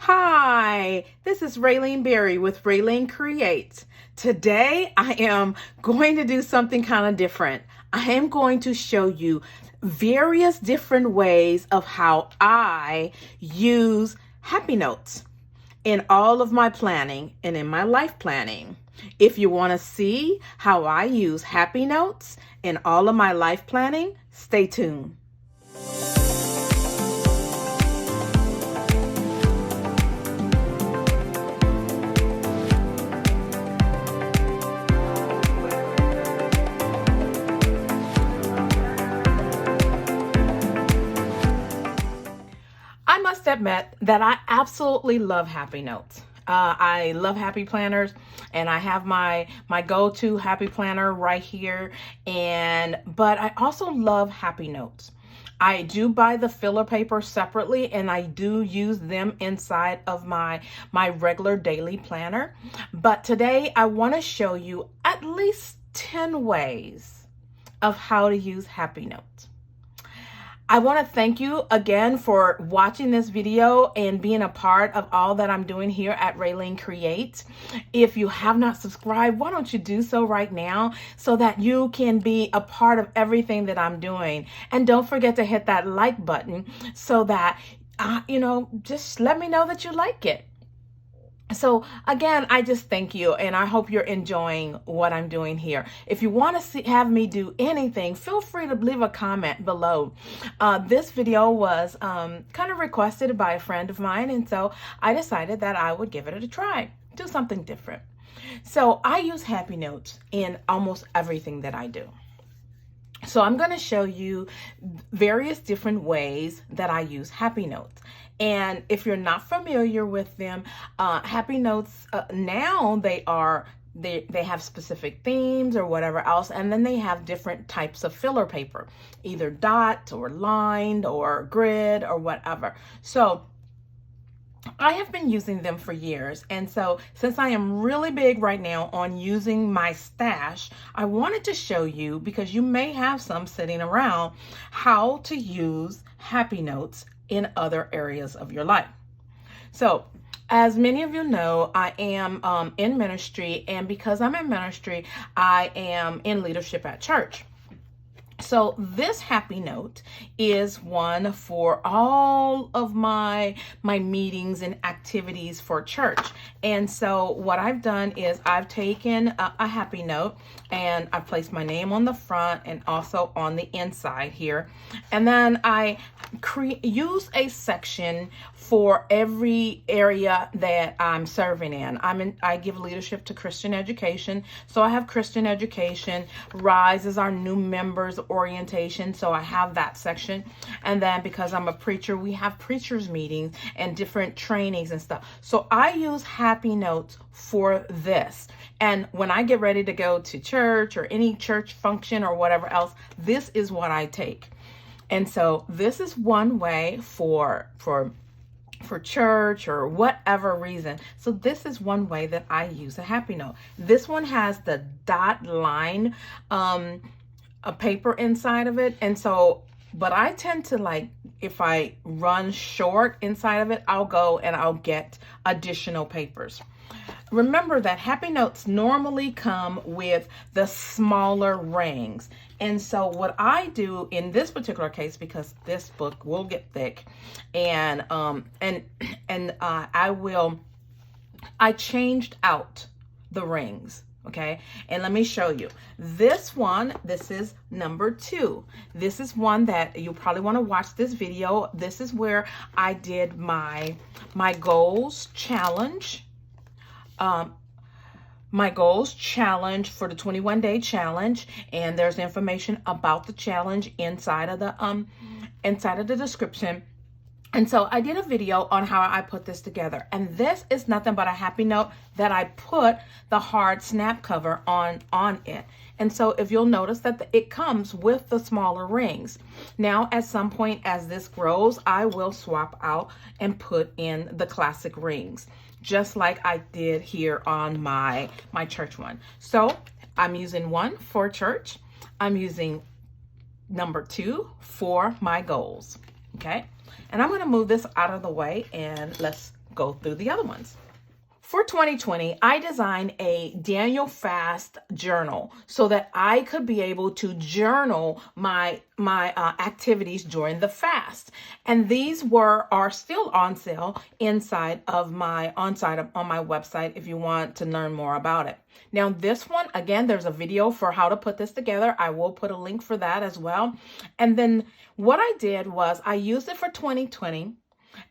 Hi, this is Ralene Berry with RaleneCreates. Today I am going to do something kind of different. I am going to show you various different ways of how I use happy notes in all of my planning and in my life planning. If you want to see how I use happy notes in all of my life planning, stay tuned. I must admit that I absolutely love happy notes. I love happy planners, and I have my go-to happy planner right here. But I also love happy notes. I do buy the filler paper separately, and I do use them inside of my regular daily planner. But today I want to show you at least 10 ways of how to use happy notes. I want to thank you again for watching this video and being a part of all that I'm doing here at RaleneCreates. If you have not subscribed, why don't you do so right now so that you can be a part of everything that I'm doing. And don't forget to hit that like button so that, just let me know that you like it. So again, I just thank you, and I hope you're enjoying what I'm doing here. If you want to have me do anything, feel free to leave a comment below. This video was kind of requested by a friend of mine, and so I decided that I would give it a try, do something different. So I use happy notes in almost everything that I do. So I'm going to show you various different ways that I use happy notes. And if you're not familiar with them, happy notes now they have specific themes or whatever else, and then they have different types of filler paper, either dot or lined or grid or whatever. So I have been using them for years, and so since I am really big right now on using my stash, I wanted to show you, because you may have some sitting around, how to use happy notes in other areas of your life. So as many of you know, I am in ministry, and because I'm in ministry, I am in leadership at church. So this happy note is one for all of my meetings and activities for church. And so what I've done is I've taken a happy note, and I've placed my name on the front and also on the inside here. And then I use a section for every area that I'm serving in. I give leadership to Christian education. So I have Christian education. Rise is our new members orientation. So I have that section. And then because I'm a preacher, we have preachers meetings and different trainings and stuff. So I use happy notes for this. And when I get ready to go to church or any church function or whatever else, this is what I take. And so this is one way for church or whatever reason. So this is one way that I use a happy note. This one has the dot line a paper inside of it. And so, but I tend to if I run short inside of it, I'll go and I'll get additional papers. Remember that happy notes normally come with the smaller rings. And so what I do in this particular case, because this book will get thick, and I changed out the rings. Okay, and let me show you this one. This is number 2. This is one that you probably want to watch this video. This is where I did my goals challenge. My goals challenge for the 21-day challenge, and there's information about the challenge inside of the description. And so I did a video on how I put this together, and this is nothing but a happy note that I put the hard snap cover on it. And so if you'll notice that it comes with the smaller rings. Now at some point as this grows, I will swap out and put in the classic rings, just like I did here on my church one. So I'm using one for church. I'm using number 2 for my goals. Okay. And I'm going to move this out of the way, and let's go through the other ones. For 2020, I designed a Daniel Fast journal so that I could be able to journal my activities during the fast. And these are still on sale on my website if you want to learn more about it. Now this one, again, there's a video for how to put this together. I will put a link for that as well. And then what I did was I used it for 2020.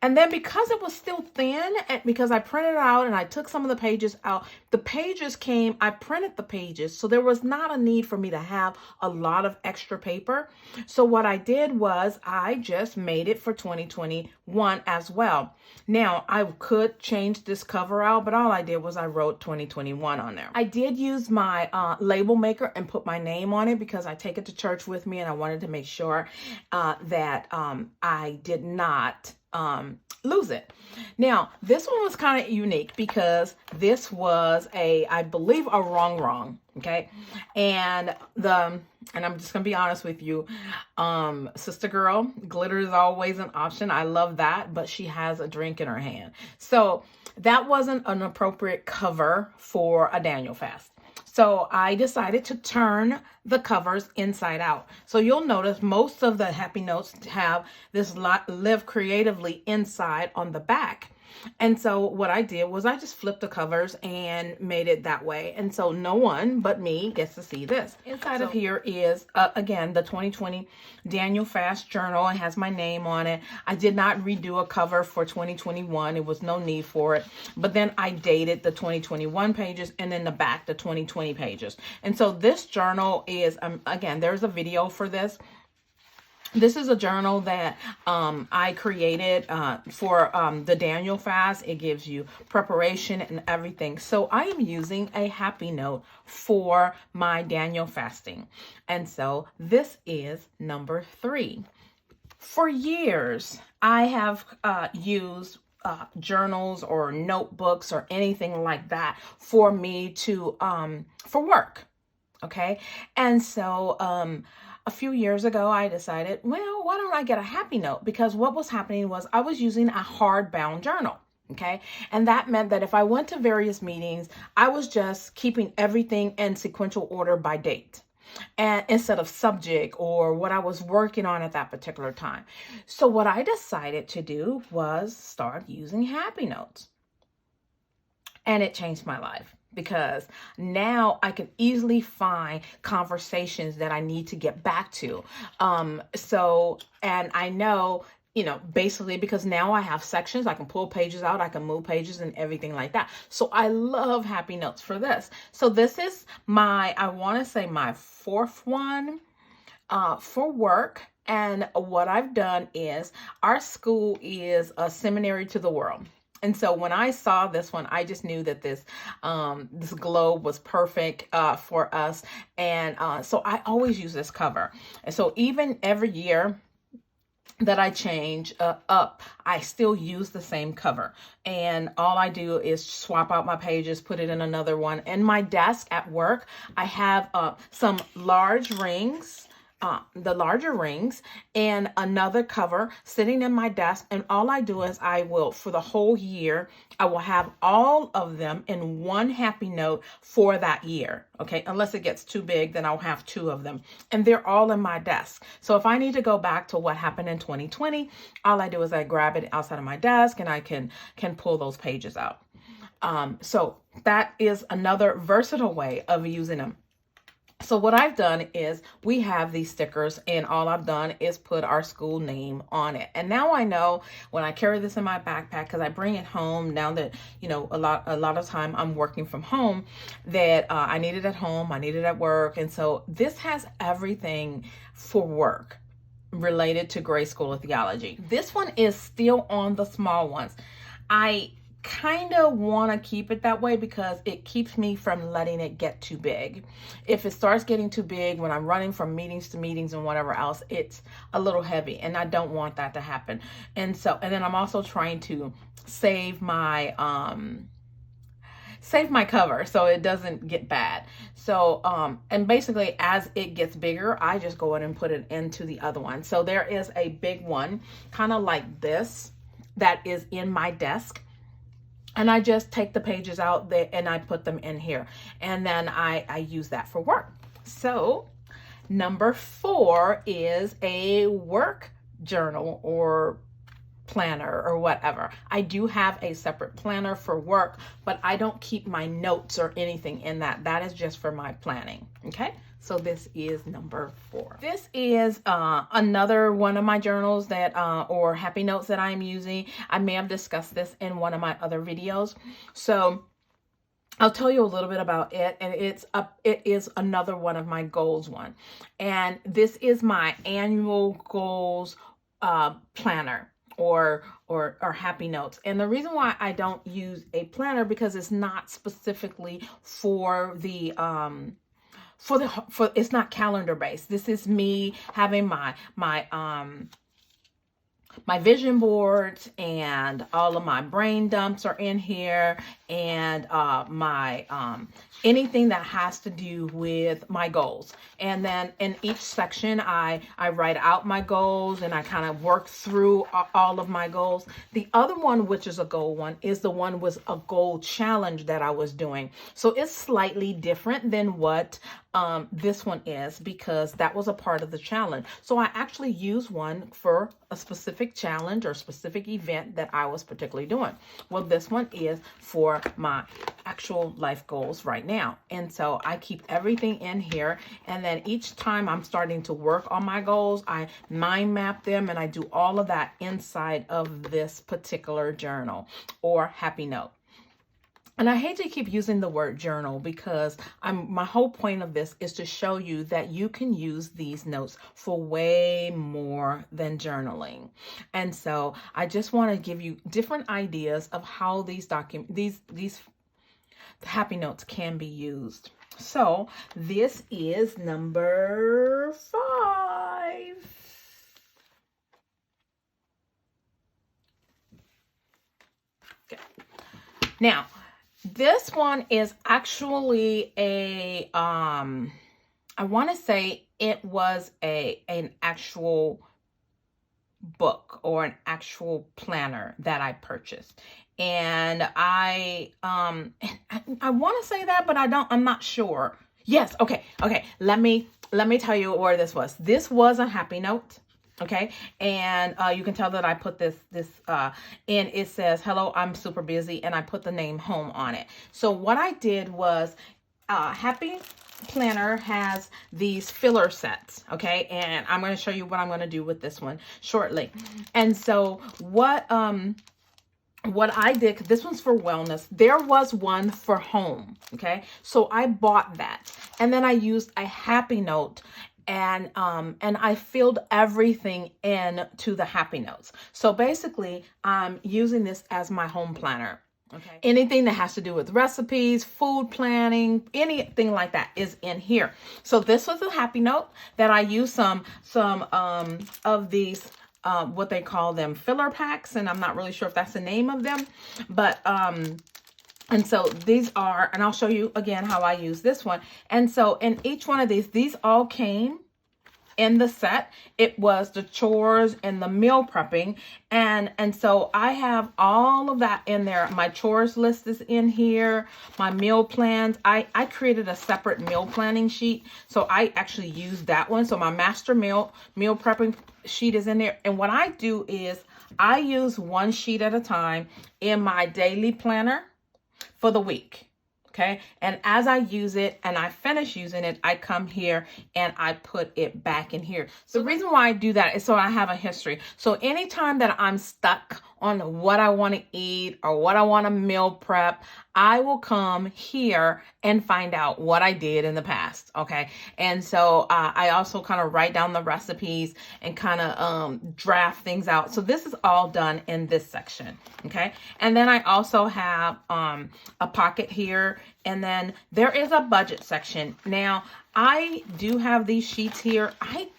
And then because it was still thin, and because I printed it out and I took some of the pages out, the pages came, I printed the pages. So there was not a need for me to have a lot of extra paper. So what I did was I just made it for 2021 as well. Now I could change this cover out, but all I did was I wrote 2021 on there. I did use my label maker and put my name on it because I take it to church with me and I wanted to make sure that I did not lose it. Now, this one was kind of unique because this was I believe a wrong, okay? And I'm just gonna be honest with you, sister girl, glitter is always an option. I love that, but she has a drink in her hand. So that wasn't an appropriate cover for a Daniel fast. So I decided to turn the covers inside out. So you'll notice most of the happy notes have this live creatively inside on the back. And so what I did was I just flipped the covers and made it that way. And so no one but me gets to see this. Inside of here is, again, the 2020 Daniel Fast Journal. It has my name on it. I did not redo a cover for 2021. It was no need for it. But then I dated the 2021 pages and then the back, the 2020 pages. And so this journal is, again, there's a video for this. This is a journal that I created for the Daniel fast. It gives you preparation and everything. So I am using a happy note for my Daniel fasting. And so this is number 3. For years, I have used journals or notebooks or anything like that for me to, for work. Okay. And so, a few years ago, I decided, well, why don't I get a happy note? Because what was happening was I was using a hardbound journal. Okay. And that meant that if I went to various meetings, I was just keeping everything in sequential order by date and instead of subject or what I was working on at that particular time. So what I decided to do was start using happy notes. And it changed my life. Because now I can easily find conversations that I need to get back to. And I know, basically because now I have sections, I can pull pages out, I can move pages and everything like that. So I love happy notes for this. So this is my 4th one for work. And what I've done is our school is a seminary to the world. And so when I saw this one, I just knew that this globe was perfect for us. And so I always use this cover. And so even every year that I change up, I still use the same cover. And all I do is swap out my pages, put it in another one. In my desk at work, I have some large rings. The larger rings and another cover sitting in my desk. And all I do is for the whole year, I will have all of them in one happy note for that year. Okay. Unless it gets too big, then I'll have 2 of them and they're all in my desk. So if I need to go back to what happened in 2020, all I do is I grab it outside of my desk and I can pull those pages out. So that is another versatile way of using them. So what I've done is we have these stickers and all I've done is put our school name on it. And now I know when I carry this in my backpack, because I bring it home now that, a lot of time I'm working from home, that I need it at home, I need it at work. And so this has everything for work related to grade school of theology. This one is still on the small ones. I kind of want to keep it that way because it keeps me from letting it get too big. If it starts getting too big when I'm running from meetings to meetings and whatever else, it's a little heavy and I don't want that to happen. And then I'm also trying to save my cover so it doesn't get bad. So and basically as it gets bigger, I just go in and put it into the other one. So there is a big one kind of like this that is in my desk. And I just take the pages out there and I put them in here. And then I use that for work. So number 4 is a work journal or planner or whatever. I do have a separate planner for work, but I don't keep my notes or anything in that. That is just for my planning. Okay. So this is number 4. This is another one of my journals that or happy notes that I'm using. I may have discussed this in one of my other videos. So I'll tell you a little bit about it, and it is another one of my goals one. And this is my annual goals planner or happy notes. And the reason why I don't use a planner because it's not specifically for the it's not calendar based. This is me having my vision boards, and all of my brain dumps are in here, and my anything that has to do with my goals. And then in each section I write out my goals, and I kind of work through all of my goals. The other one, which is a goal one, is the one with a goal challenge that I was doing. So it's slightly different than what this one is, because that was a part of the challenge. So I actually use one for a specific challenge or specific event that I was particularly doing. Well, this one is for my actual life goals right now. And so I keep everything in here. And then each time I'm starting to work on my goals, I mind map them, and I do all of that inside of this particular journal or happy note. And I hate to keep using the word journal because my whole point of this is to show you that you can use these notes for way more than journaling. And so I just want to give you different ideas of how these happy notes can be used. So this is number 5. Okay. Now, this one is actually a, I want to say it was an actual book or an actual planner that I purchased. And I want to say that, but I'm not sure. Yes. Okay. Let me tell you where this was. This was a happy note. Okay. And you can tell that I put this and it says, hello, I'm super busy. And I put the name home on it. So what I did was Happy Planner has these filler sets. Okay. And I'm going to show you what I'm going to do with this one shortly. And so what I did, this one's for wellness. There was one for home. Okay. So I bought that. And then I used a happy note. And I filled everything in to the happy notes. So basically, I'm using this as my home planner. Okay. Anything that has to do with recipes, food planning, anything like that is in here. So this was a happy note that I used some of these what they call them filler packs, and I'm not really sure if that's the name of them, but and so these are, and I'll show you again how I use this one. And so in each one of these all came in the set. It was the chores and the meal prepping. And so I have all of that in there. My chores list is in here. My meal plans. I created a separate meal planning sheet. So I actually use that one. So my master meal prepping sheet is in there. And what I do is I use one sheet at a time in my daily planner for the week. Okay. And as I use it and I finish using it, I come here and I put it back in here. So the reason why I do that is so I have a history. So anytime that I'm stuck on what I want to eat or what I want to meal prep, I will come here and find out what I did in the past. Okay. And so I also kind of write down the recipes and kind of draft things out. So this is all done in this section. Okay. And then I also have a pocket here. And then there is a budget section. Now, I do have these sheets here.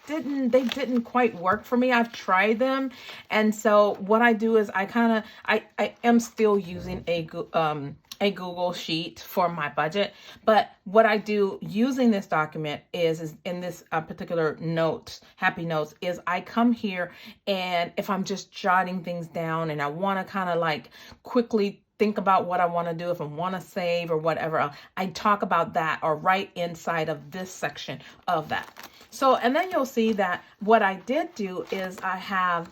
They didn't quite work for me. I've tried them. And so what I do is I am still using a Google sheet for my budget. But what I do using this document is in this particular notes, happy notes, is I come here, and if I'm just jotting things down and I want to kind of like quickly think about what I want to do, if I want to save or whatever, I talk about that or right inside of this section of that. So, and then you'll see that what I did do is I have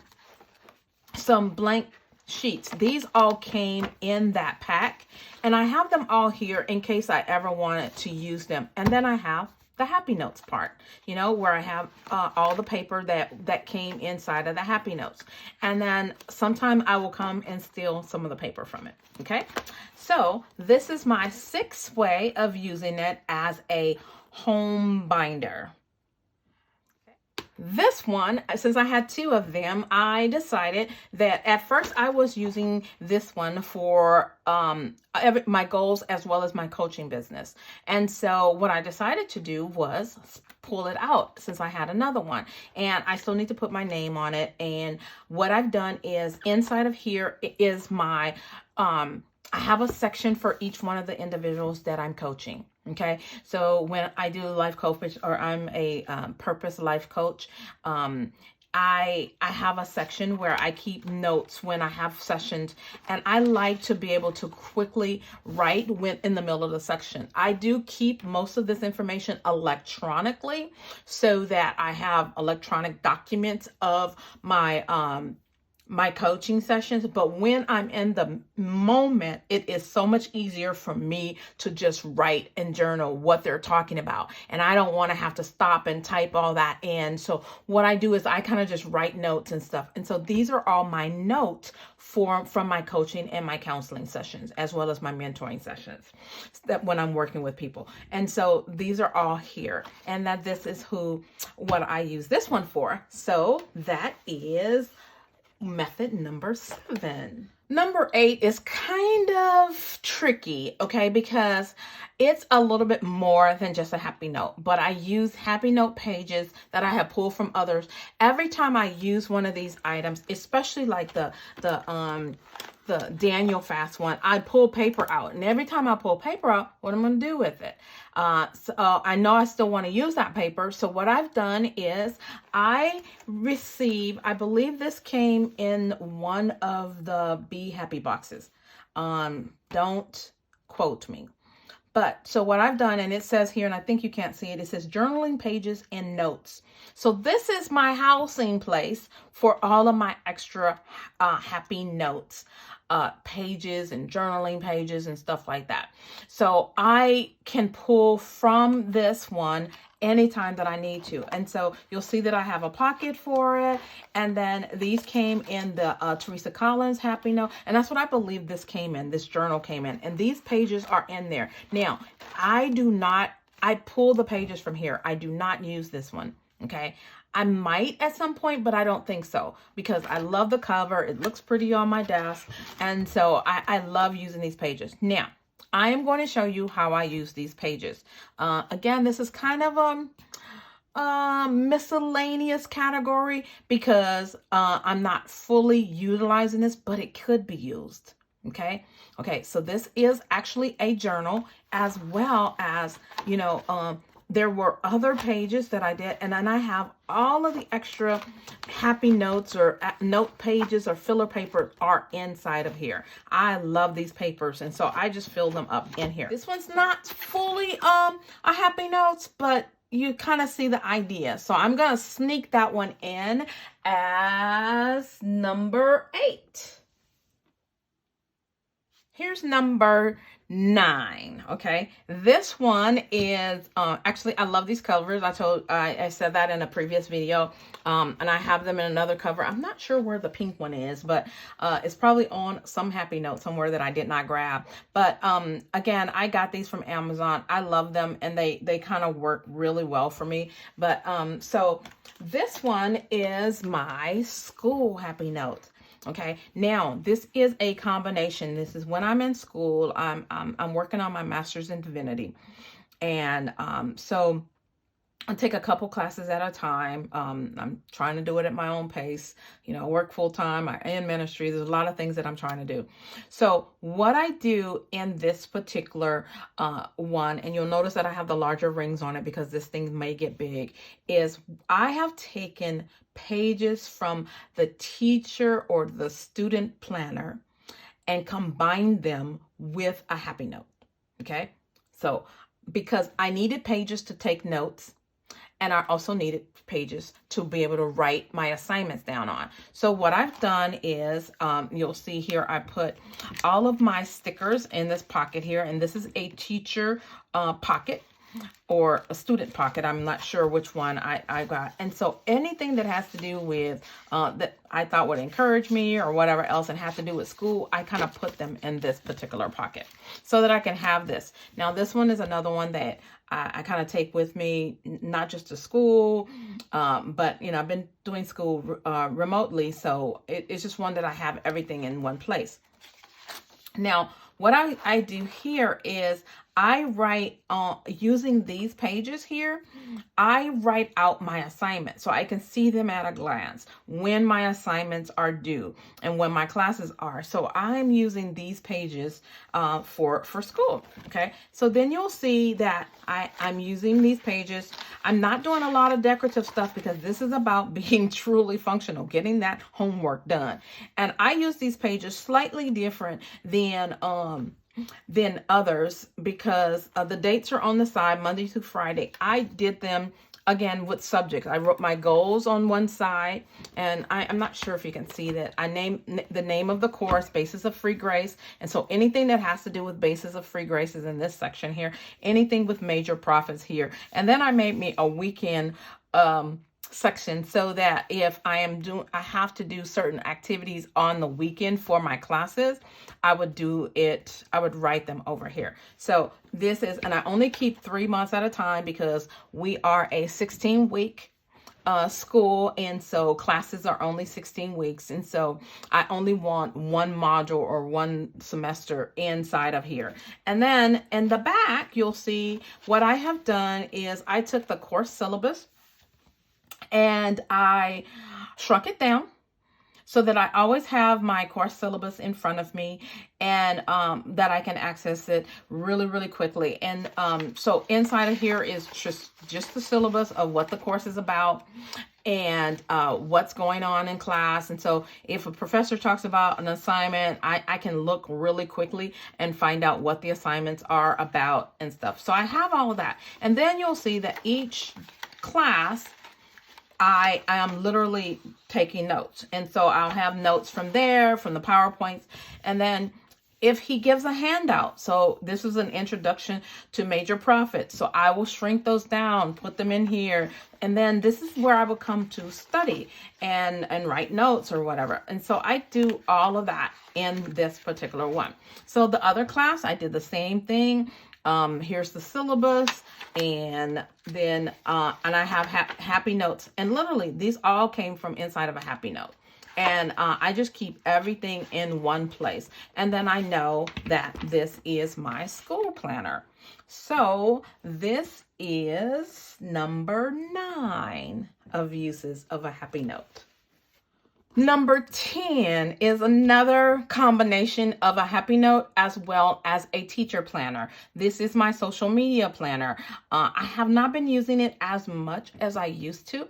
some blank sheets. These all came in that pack, and I have them all here in case I ever wanted to use them. And then I have the happy notes part, you know, where I have all the paper that came inside of the happy notes. And then sometime I will come and steal some of the paper from it. Okay, so this is my sixth way of using it as a home binder. This one, since I had two of them, I decided that at first I was using this one for my goals as well as my coaching business. And so what I decided to do was pull it out since I had another one, and I still need to put my name on it. And what I've done is inside of here is my, I have a section for each one of the individuals that I'm coaching. Okay, so when I do life coach, or I'm a purpose life coach, I have a section where I keep notes when I have sessions, and I like to be able to quickly write when in the middle of the section. I do keep most of this information electronically so that I have electronic documents of my my coaching sessions, but when I'm in the moment, it is so much easier for me to just write and journal what they're talking about. And I don't want to have to stop and type all that in. So what I do is I kind of just write notes and stuff. And so these are all my notes from my coaching and my counseling sessions, as well as my mentoring sessions that when I'm working with people. And so these are all here, and that this is what I use this one for. So that is method number 7. Number 8 is kind of tricky, okay, because it's a little bit more than just a happy note, but I use happy note pages that I have pulled from others. Every time I use one of these items, especially like the Daniel fast one, I pull paper out, and every time I pull paper out, what I'm going to do with it? So I know I still want to use that paper. So what I've done is I believe this came in one of the Be Happy boxes. Don't quote me. But so what I've done, and it says here, and I think you can't see it, it says journaling pages and notes. So this is my housing place for all of my extra happy notes, pages and journaling pages and stuff like that. So I can pull from this one anytime that I need to. And so you'll see that I have a pocket for it. And then these came in the Teresa Collins happy note. And that's what I believe this journal came in. And these pages are in there. Now, I pull the pages from here. I do not use this one. Okay. I might at some point, but I don't think so, because I love the cover. It looks pretty on my desk. And so I love using these pages. Now, I am going to show you how I use these pages. Again, this is kind of a miscellaneous category because I'm not fully utilizing this, but it could be used. Okay. So this is actually a journal, as well as, there were other pages that I did, and then I have all of the extra happy notes or note pages or filler paper are inside of here. I love these papers, and so I just fill them up in here. This one's not fully a happy notes, but you kind of see the idea. So I'm going to sneak that one in as number 8. Here's number 9. Okay, this one is actually, I love these covers. I said that in a previous video, and I have them in another cover. I'm not sure where the pink one is, but it's probably on some happy note somewhere that I did not grab. But again, I got these from Amazon. I love them, and they kind of work really well for me. But so this one is my school happy note. Okay, now this is a combination. This is when I'm in school. I'm working on my master's in divinity, and so I take a couple classes at a time. I'm trying to do it at my own pace. Work full time. I'm in ministry. There's a lot of things that I'm trying to do. So what I do in this particular one, and you'll notice that I have the larger rings on it because this thing may get big, is I have taken pages from the teacher or the student planner, and combine them with a happy note. Okay. So because I needed pages to take notes, and I also needed pages to be able to write my assignments down on. So what I've done is, you'll see here, I put all of my stickers in this pocket here, and this is a teacher pocket or a student pocket. I'm not sure which one I got. And so anything that has to do with that I thought would encourage me or whatever else and has to do with school, I kind of put them in this particular pocket so that I can have this. Now, this one is another one that I kind of take with me, not just to school, but, you know, I've been doing school remotely. So it's just one that I have everything in one place. Now, what I do here is I write using these pages here, I write out my assignments so I can see them at a glance when my assignments are due and when my classes are. So I'm using these pages for school. Okay. So then you'll see that I'm using these pages. I'm not doing a lot of decorative stuff because this is about being truly functional, getting that homework done. And I use these pages slightly different than others because the dates are on the side, Monday through Friday. I did them again with subjects. I wrote my goals on one side, and I'm not sure if you can see that. I named the name of the course, Basis of Free Grace. And so anything that has to do with Basis of Free Grace is in this section here. Anything with major profits here. And then I made me a weekend section so that if I have to do certain activities on the weekend for my classes, I would write them over here. So this is, and I only keep 3 months at a time because we are a 16-week school, and so classes are only 16 weeks, and so I only want one module or one semester inside of here. And then in the back, you'll see what I have done is I took the course syllabus and I shrunk it down so that I always have my course syllabus in front of me and that I can access it really, really quickly. And so inside of here is just the syllabus of what the course is about and what's going on in class. And so if a professor talks about an assignment, I can look really quickly and find out what the assignments are about and stuff. So I have all of that. And then you'll see that each class, I am literally taking notes. And so I'll have notes from there, from the PowerPoints. And then if he gives a handout, so this is an introduction to major profits. So I will shrink those down, put them in here. And then this is where I will come to study and write notes or whatever. And so I do all of that in this particular one. So the other class, I did the same thing. Here's the syllabus, and then and I have happy notes, and literally these all came from inside of a happy note. And I just keep everything in one place. And then I know that this is my school planner. So this is number 9 of uses of a happy note. Number 10 is another combination of a happy note as well as a teacher planner. This is my social media planner. I have not been using it as much as I used to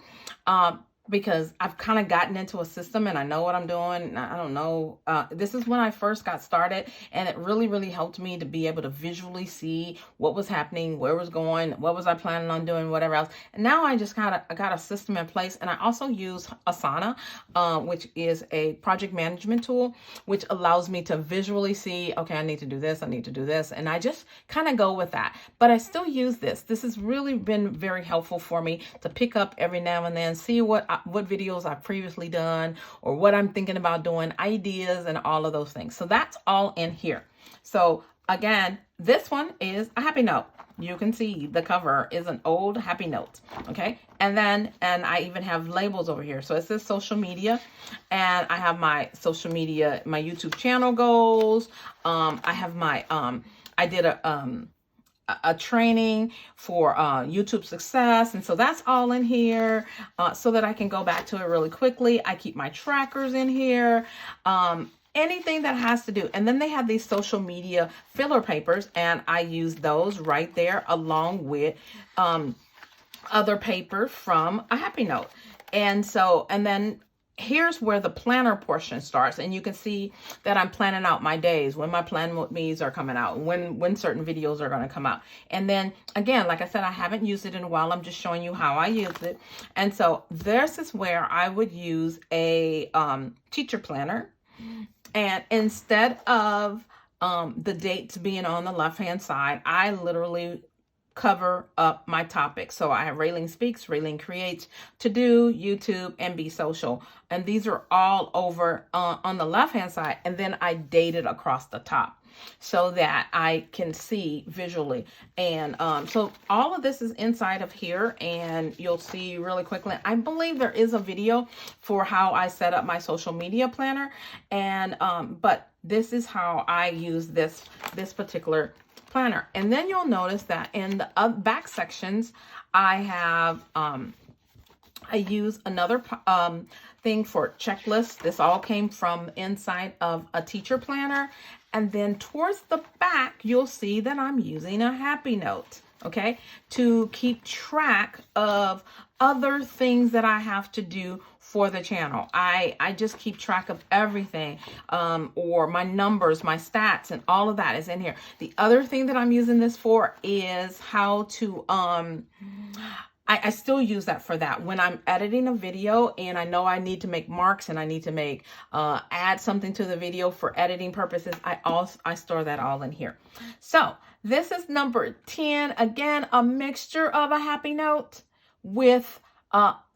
because I've kind of gotten into a system and I know what I'm doing. I don't know. This is when I first got started, and it really, really helped me to be able to visually see what was happening, where it was going, what was I planning on doing, whatever else. And now I just got a system in place, and I also use Asana, which is a project management tool, which allows me to visually see, okay, I need to do this, I need to do this. And I just kind of go with that. But I still use this. This has really been very helpful for me to pick up every now and then, see what videos I've previously done or what I'm thinking about doing, ideas and all of those things. So that's all in here. So again, this one is a happy note. You can see the cover is an old happy note. Okay. And I even have labels over here. So it says social media, and I have my social media, my YouTube channel goals. I have my, I did a training for YouTube success. And so that's all in here so that I can go back to it really quickly. I keep my trackers in here, anything that has to do. And then they have these social media filler papers, and I use those right there along with other paper from a happy note. And so, and then here's where the planner portion starts, and you can see that I'm planning out my days, when my plan with me's are coming out, when certain videos are going to come out. And then again, like I said, I haven't used it in a while. I'm just showing you how I use it. And so this is where I would use a teacher planner, and instead of the dates being on the left hand side, I literally cover up my topics. So I have RaleneSpeaks, RaleneCreates, To Do, YouTube, and Be Social. And these are all over on the left-hand side. And then I date it across the top so that I can see visually. And so all of this is inside of here, and you'll see really quickly. I believe there is a video for how I set up my social media planner. And but this is how I use this particular planner. And then you'll notice that in the back sections, I have I use another thing for checklists. This all came from inside of a teacher planner. And then towards the back, you'll see that I'm using a happy note, okay, to keep track of other things that I have to do for the channel. I just keep track of everything, or my numbers, my stats, and all of that is in here. The other thing that I'm using this for is how to, I still use that for that. When I'm editing a video and I know I need to make marks and I need to make, add something to the video for editing purposes, I store that all in here. So this is number 10. Again, a mixture of a happy note with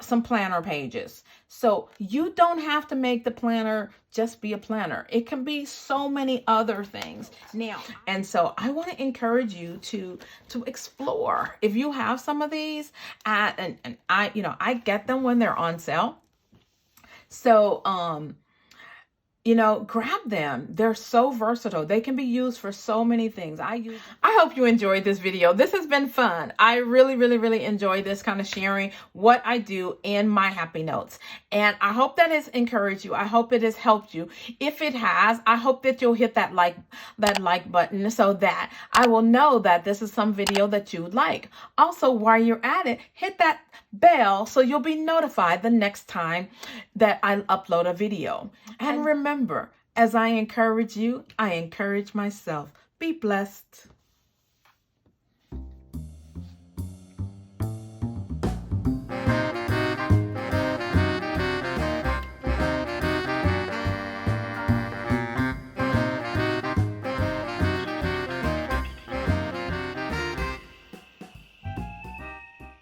some planner pages. So you don't have to make the planner just be a planner. It can be so many other things now. And so I want to encourage you to explore. If you have some of these, and I get them when they're on sale. So grab them. They're so versatile. They can be used for so many things. I hope you enjoyed this video. This has been fun. I really, really, really enjoy this kind of sharing what I do in my happy notes. And I hope that has encouraged you. I hope it has helped you. If it has, I hope that you'll hit that like button so that I will know that this is some video that you like. Also, while you're at it, hit that bell so you'll be notified the next time that I upload a video. And remember, as I encourage you, I encourage myself. Be blessed.